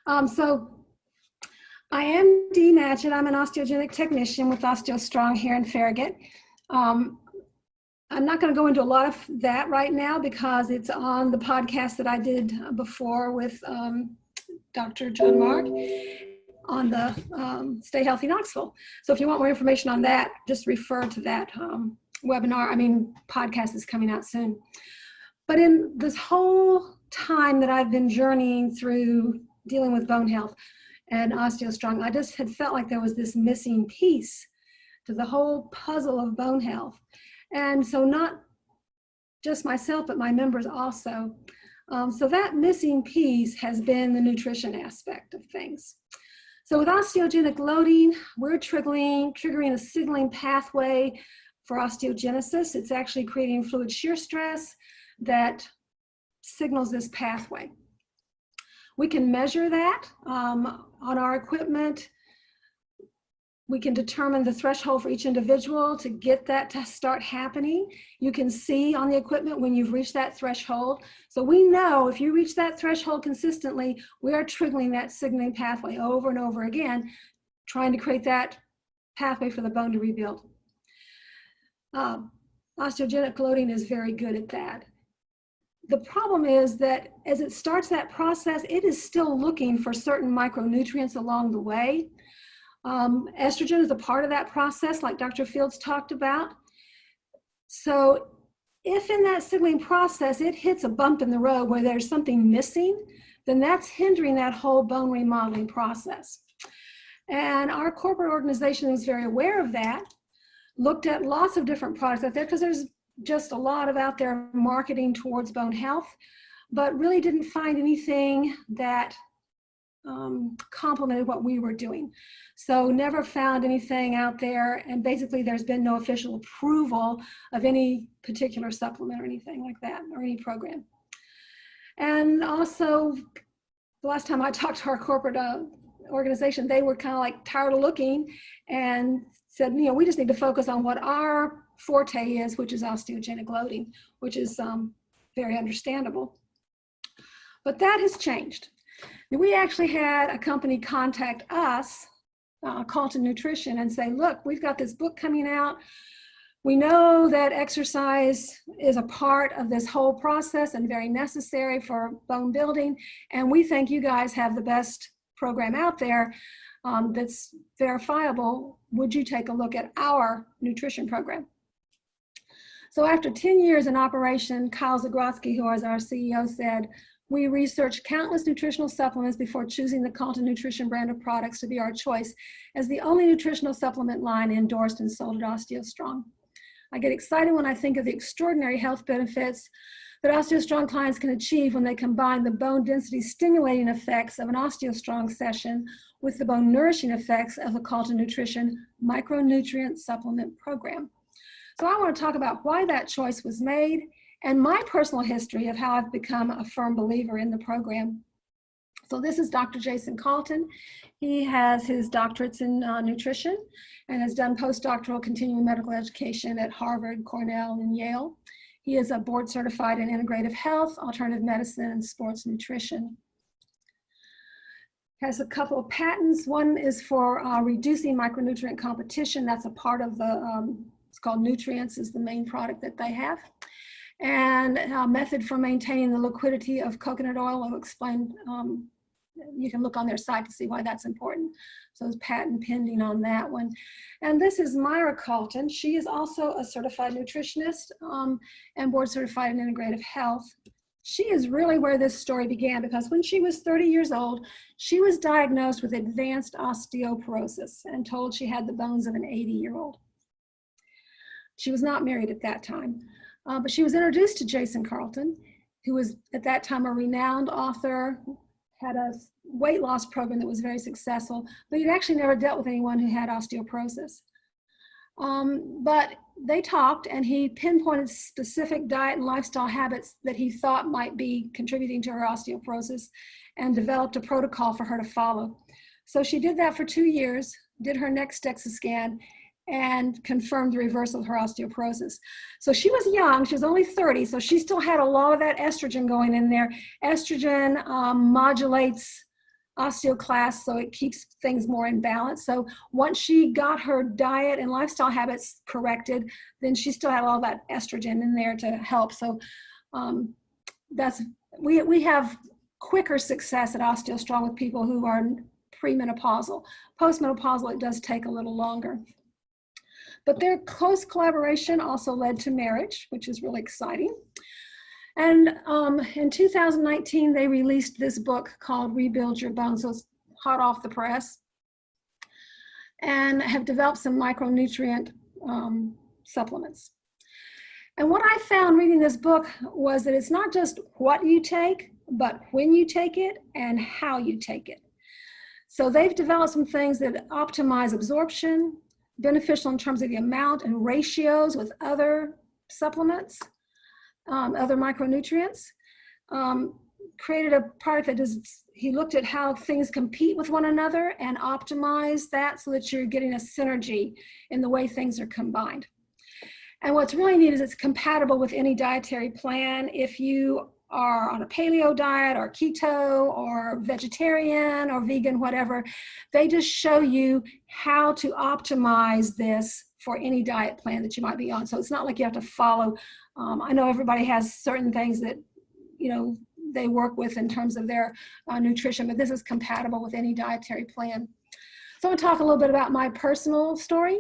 So I am Dee Matchett. I'm an osteogenic technician with OsteoStrong here in Farragut. I'm not going to go into a lot of that right now because it's on the podcast that I did before with Dr. John Mark on the Stay Healthy Knoxville. So if you want more information on that, just refer to that podcast is coming out soon. But in this whole time that I've been journeying through dealing with bone health and OsteoStrong, I just had felt like there was this missing piece to the whole puzzle of bone health. And so not just myself, but my members also. So that missing piece has been the nutrition aspect of things. So with osteogenic loading, we're triggering a signaling pathway for osteogenesis. It's actually creating fluid shear stress that signals this pathway. We can measure that on our equipment. We can determine the threshold for each individual to get that to start happening. You can see on the equipment when you've reached that threshold. So we know if you reach that threshold consistently, we are triggering that signaling pathway over and over again, trying to create that pathway for the bone to rebuild. Osteogenic loading is very good at that. The problem is that as it starts that process, it is still looking for certain micronutrients along the way. Estrogen is a part of that process, like Dr. Fields talked about. So if in that signaling process, it hits a bump in the road where there's something missing, then that's hindering that whole bone remodeling process. And our corporate organization is very aware of that, looked at lots of different products out there because there's just a lot of out there marketing towards bone health, but really didn't find anything that complemented what we were doing. So never found anything out there, and basically there's been no official approval of any particular supplement or anything like that, or any program. And also, the last time I talked to our corporate organization, they were kind of like tired of looking and said, we just need to focus on what our forte is, which is osteogenic loading, which is very understandable. But that has changed. We actually had a company contact us, Carlton Nutrition, and say, look, we've got this book coming out. We know that exercise is a part of this whole process and very necessary for bone building, and we think you guys have the best program out there that's verifiable. Would you take a look at our nutrition program? So after 10 years in operation, Kyle Zagrodzky, who is our CEO, said, we researched countless nutritional supplements before choosing the Carlton Nutrition brand of products to be our choice as the only nutritional supplement line endorsed and sold at OsteoStrong. I get excited when I think of the extraordinary health benefits that OsteoStrong clients can achieve when they combine the bone density stimulating effects of an OsteoStrong session with the bone nourishing effects of the Carlton Nutrition micronutrient supplement program. So I want to talk about why that choice was made and my personal history of how I've become a firm believer in the program. So this is Dr. Jason Carlton. He has his doctorates in nutrition and has done postdoctoral continuing medical education at Harvard, Cornell, and Yale. He is a board certified in integrative health, alternative medicine, and sports nutrition. Has a couple of patents. One is for reducing micronutrient competition. That's a part of the, it's called Nutrients, is the main product that they have. And a method for maintaining the liquidity of coconut oil. I'll explain, you can look on their site to see why that's important. So it's patent pending on that one. And this is Myra Carlton. She is also a certified nutritionist and board certified in integrative health. She is really where this story began because when she was 30 years old, she was diagnosed with advanced osteoporosis and told she had the bones of an 80-year-old. She was not married at that time. But she was introduced to Jason Carlton, who was at that time a renowned author, had a weight loss program that was very successful, but he'd actually never dealt with anyone who had osteoporosis. But they talked and he pinpointed specific diet and lifestyle habits that he thought might be contributing to her osteoporosis and developed a protocol for her to follow. So she did that for 2 years, did her next DEXA scan, and confirmed the reversal of her osteoporosis. So she was young, she was only 30, so she still had a lot of that estrogen going in there. Estrogen modulates osteoclast, so it keeps things more in balance. So once she got her diet and lifestyle habits corrected, then she still had all that estrogen in there to help. So we have quicker success at OsteoStrong with people who are premenopausal. Postmenopausal, it does take a little longer. But their close collaboration also led to marriage, which is really exciting. And in 2019, they released this book called Rebuild Your Bones. So it's hot off the press. And have developed some micronutrient supplements. And what I found reading this book was that it's not just what you take, but when you take it and how you take it. So they've developed some things that optimize absorption, beneficial in terms of the amount and ratios with other supplements, other micronutrients. Created a product that he looked at how things compete with one another and optimized that so that you're getting a synergy in the way things are combined. And what's really neat is it's compatible with any dietary plan. If you are on a paleo diet or keto or vegetarian or vegan, whatever, they just show you how to optimize this for any diet plan that you might be on. So it's not like you have to follow. I know everybody has certain things that, they work with in terms of their nutrition, but this is compatible with any dietary plan. So I'm going to talk a little bit about my personal story.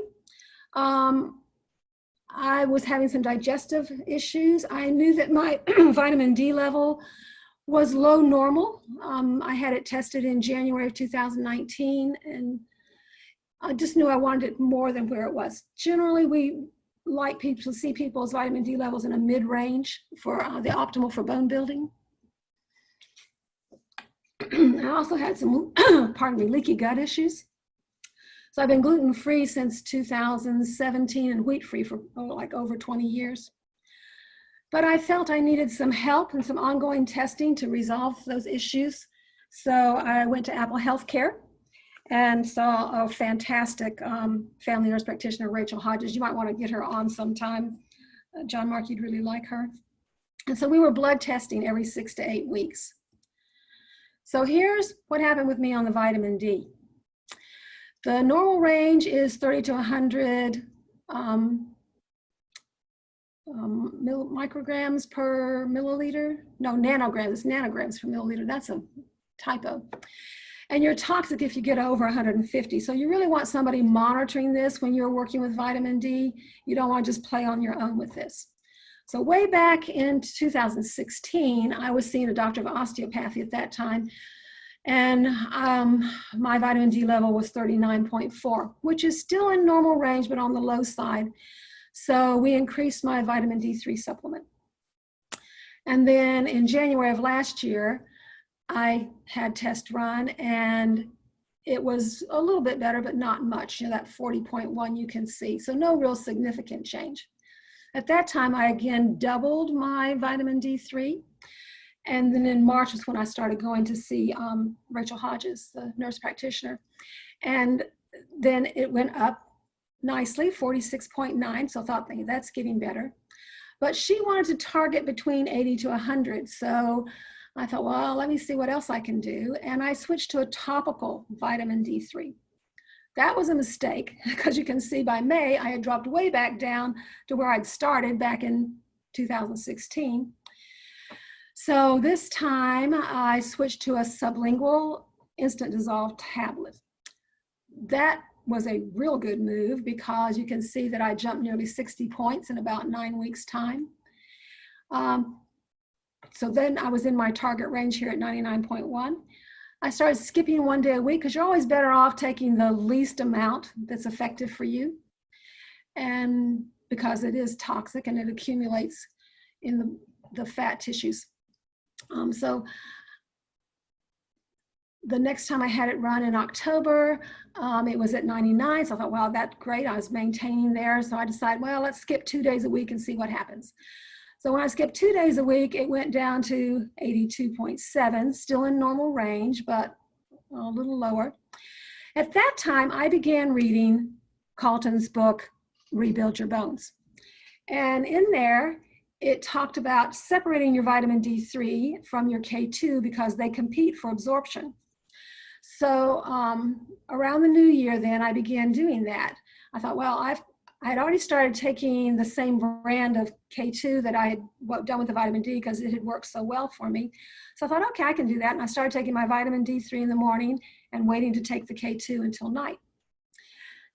I was having some digestive issues. I knew that my vitamin D level was low normal. I had it tested in January of 2019, and I just knew I wanted it more than where it was. Generally, we like people to see people's vitamin D levels in a mid-range for the optimal for bone building. I also had some, leaky gut issues. So I've been gluten-free since 2017 and wheat-free for like over 20 years. But I felt I needed some help and some ongoing testing to resolve those issues. So I went to Apple Healthcare and saw a fantastic family nurse practitioner, Rachel Hodges. You might want to get her on sometime. John Mark, you'd really like her. And so we were blood testing every 6 to 8 weeks. So here's what happened with me on the vitamin D. The normal range is 30 to 100 micrograms per milliliter. No, nanograms, it's nanograms per milliliter. That's a typo. And you're toxic if you get over 150. So you really want somebody monitoring this when you're working with vitamin D. You don't want to just play on your own with this. So way back in 2016, I was seeing a doctor of osteopathy at that time. And my vitamin D level was 39.4, which is still in normal range, but on the low side. So we increased my vitamin D3 supplement. And then in January of last year, I had test run and it was a little bit better, but not much. That 40.1 you can see. So no real significant change. At that time, I again doubled my vitamin D3. And then in March was when I started going to see Rachel Hodges, the nurse practitioner. And then it went up nicely, 46.9. So I thought, that's getting better. But she wanted to target between 80 to 100. So I thought, well, let me see what else I can do. And I switched to a topical vitamin D3. That was a mistake because you can see by May, I had dropped way back down to where I'd started back in 2016. So this time I switched to a sublingual instant dissolve tablet. That was a real good move because you can see that I jumped nearly 60 points in about 9 weeks' time. So then I was in my target range here at 99.1. I started skipping 1 day a week because you're always better off taking the least amount that's effective for you. And because it is toxic and it accumulates in the fat tissues. So the next time I had it run in October, it was at 99. So I thought, wow, that's great. I was maintaining there. So I decided, well, let's skip 2 days a week and see what happens. So when I skipped 2 days a week, it went down to 82.7, still in normal range, but a little lower. At that time, I began reading Calton's book, Rebuild Your Bones. And in there, it talked about separating your vitamin D3 from your K2 because they compete for absorption. So around the new year, then I began doing that. I thought, well, I had already started taking the same brand of K2 that I had done with the vitamin D because it had worked so well for me. So I thought, okay, I can do that. And I started taking my vitamin D3 in the morning and waiting to take the K2 until night.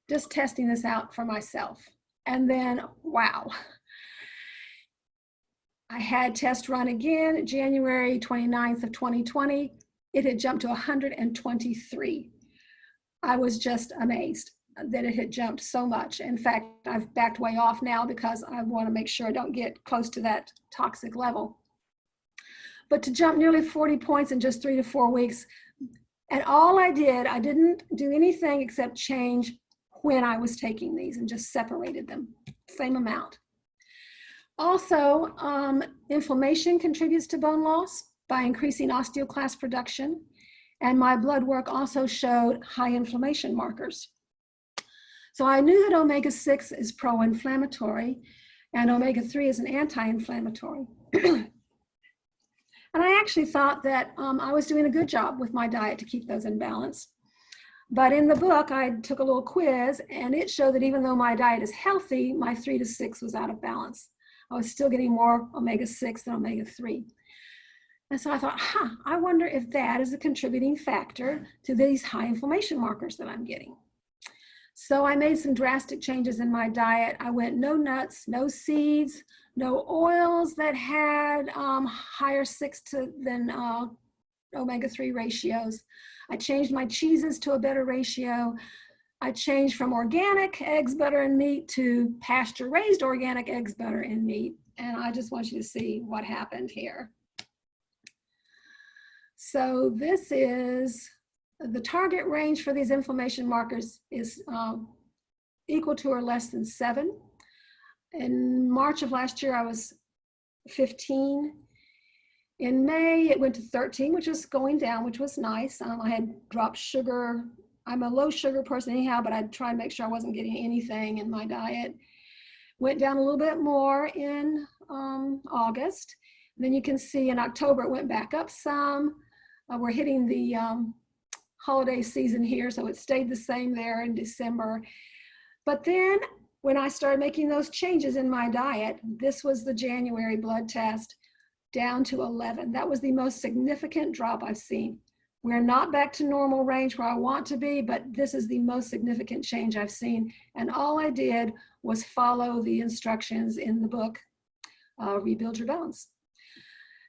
Just testing this out for myself. And then, wow. I had test run again, January 29th of 2020. It had jumped to 123. I was just amazed that it had jumped so much. In fact, I've backed way off now because I want to make sure I don't get close to that toxic level. But to jump nearly 40 points in just 3 to 4 weeks, and all I didn't do anything except change when I was taking these and just separated them, same amount. Also, inflammation contributes to bone loss by increasing osteoclast production. And my blood work also showed high inflammation markers. So I knew that omega-6 is pro-inflammatory and omega-3 is an anti-inflammatory. And I actually thought that I was doing a good job with my diet to keep those in balance. But in the book, I took a little quiz and it showed that even though my diet is healthy, my 3 to 6 was out of balance. I was still getting more omega-6 than omega-3. And so I thought, I wonder if that is a contributing factor to these high inflammation markers that I'm getting. So I made some drastic changes in my diet. I went no nuts, no seeds, no oils that had higher 6 than omega-3 ratios. I changed my cheeses to a better ratio. I changed from organic eggs, butter, and meat to pasture-raised organic eggs, butter, and meat. And I just want you to see what happened here. So this is the target range for these inflammation markers is equal to or less than 7. In March of last year, I was 15. In May, it went to 13, which was going down, which was nice. I had dropped sugar. I'm a low sugar person anyhow, but I'd try and make sure I wasn't getting anything in my diet. Went down a little bit more in August. And then you can see in October, it went back up some. We're hitting the holiday season here, so it stayed the same there in December. But then when I started making those changes in my diet, this was the January blood test, down to 11. That was the most significant drop I've seen. We're not back to normal range where I want to be, but this is the most significant change I've seen. And all I did was follow the instructions in the book, Rebuild Your Bones.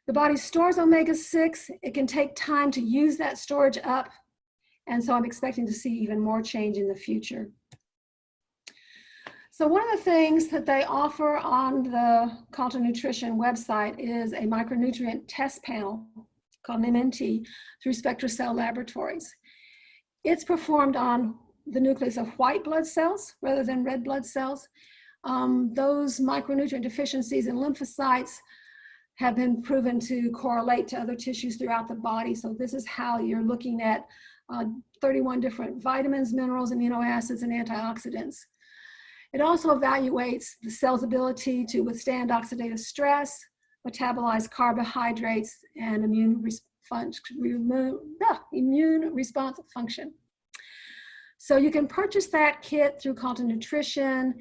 The body stores omega-6. It can take time to use that storage up. And so I'm expecting to see even more change in the future. So one of the things that they offer on the Calton Nutrition website is a micronutrient test panel called an MNT through SpectraCell Laboratories. It's performed on the nucleus of white blood cells rather than red blood cells. Those micronutrient deficiencies in lymphocytes have been proven to correlate to other tissues throughout the body. So this is how you're looking at 31 different vitamins, minerals, amino acids, and antioxidants. It also evaluates the cell's ability to withstand oxidative stress, metabolize carbohydrates, and immune response function. So you can purchase that kit through Calton Nutrition.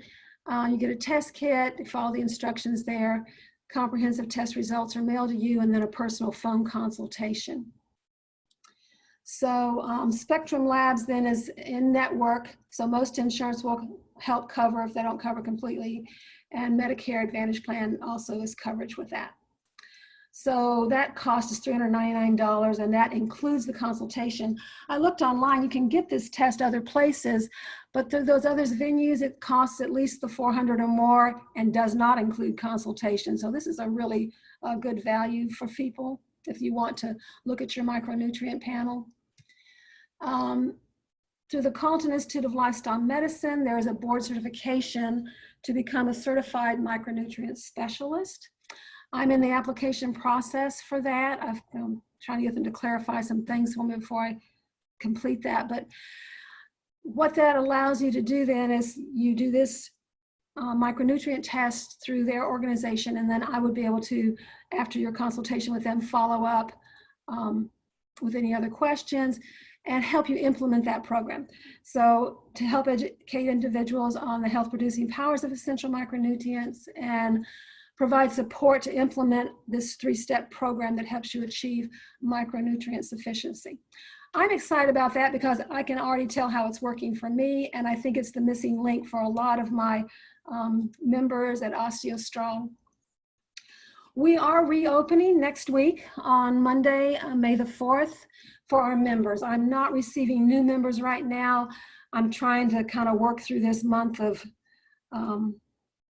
You get a test kit, you follow the instructions there. Comprehensive test results are mailed to you, and then a personal phone consultation. So Spectrum Labs then is in network, so most insurance will help cover if they don't cover completely, and Medicare Advantage plan also is coverage with that. So that cost is $399, and that includes the consultation. I looked online, you can get this test other places, but those other venues, it costs at least the $400 or more and does not include consultation. So this is a really good value for people if you want to look at your micronutrient panel. Through the Calton Institute of Lifestyle Medicine, there is a board certification to become a certified micronutrient specialist. I'm in the application process for that. I'm trying to get them to clarify some things for me before I complete that. But what that allows you to do then is you do this micronutrient test through their organization, and then I would be able to, after your consultation with them, follow up with any other questions. and help you implement that program. So to help educate individuals on the health producing powers of essential micronutrients and provide support to implement this 3-step program that helps you achieve micronutrient sufficiency. I'm excited about that because I can already tell how it's working for me, and I think it's the missing link for a lot of my members at OsteoStrong. We are reopening next week on Monday, May the 4th, for our members. I'm not receiving new members right now. I'm trying to kind of work through this month of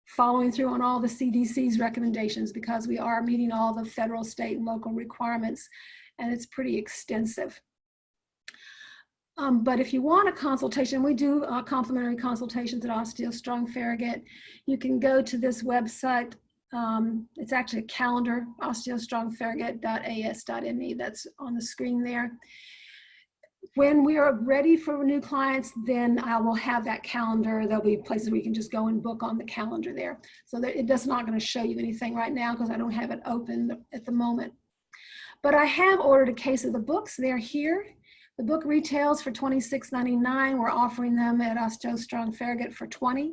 following through on all the CDC's recommendations because we are meeting all the federal, state, and local requirements, and it's pretty extensive. But if you want a consultation, we do complimentary consultations at OsteoStrong Farragut. You can go to this website. It's actually a calendar, osteostrongfarragut.as.me. That's on the screen there. When we are ready for new clients, then I will have that calendar. There'll be places where you can just go and book on the calendar there. So that it does not going to show you anything right now because I don't have it open at the moment. But I have ordered a case of the books. They're here. The book retails for $26.99. We're offering them at OsteoStrong Farragut for $20.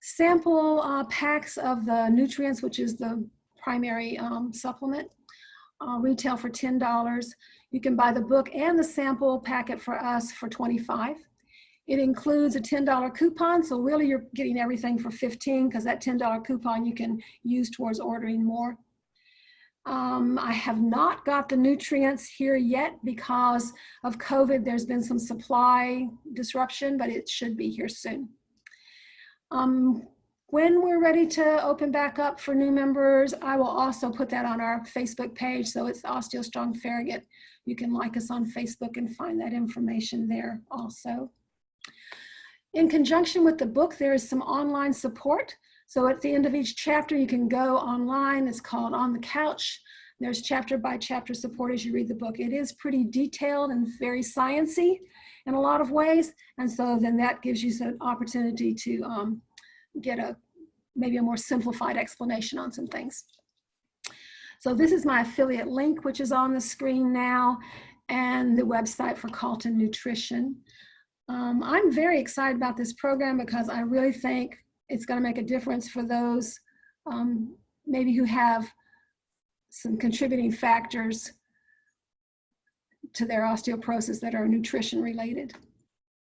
Sample packs of the nutrients, which is the primary supplement, retail for $10. You can buy the book and the sample packet for us for $25. It includes a $10 coupon, so really you're getting everything for $15 because that $10 coupon you can use towards ordering more. I have not got the nutrients here yet because of COVID. There's been some supply disruption, but it should be here soon. When we're ready to open back up for new members, I will also put that on our Facebook page. So it's OsteoStrong Farragut. You can like us on Facebook and find that information there also. In conjunction with the book, there is some online support. So at the end of each chapter, you can go online. It's called On the Couch. There's chapter by chapter support as you read the book. It is pretty detailed and very sciencey in a lot of ways. And so then that gives you an opportunity to get maybe a more simplified explanation on some things. So this is my affiliate link, which is on the screen now, and the website for Carlton Nutrition. I'm very excited about this program because I really think it's going to make a difference for those maybe who have some contributing factors to their osteoporosis that are nutrition related.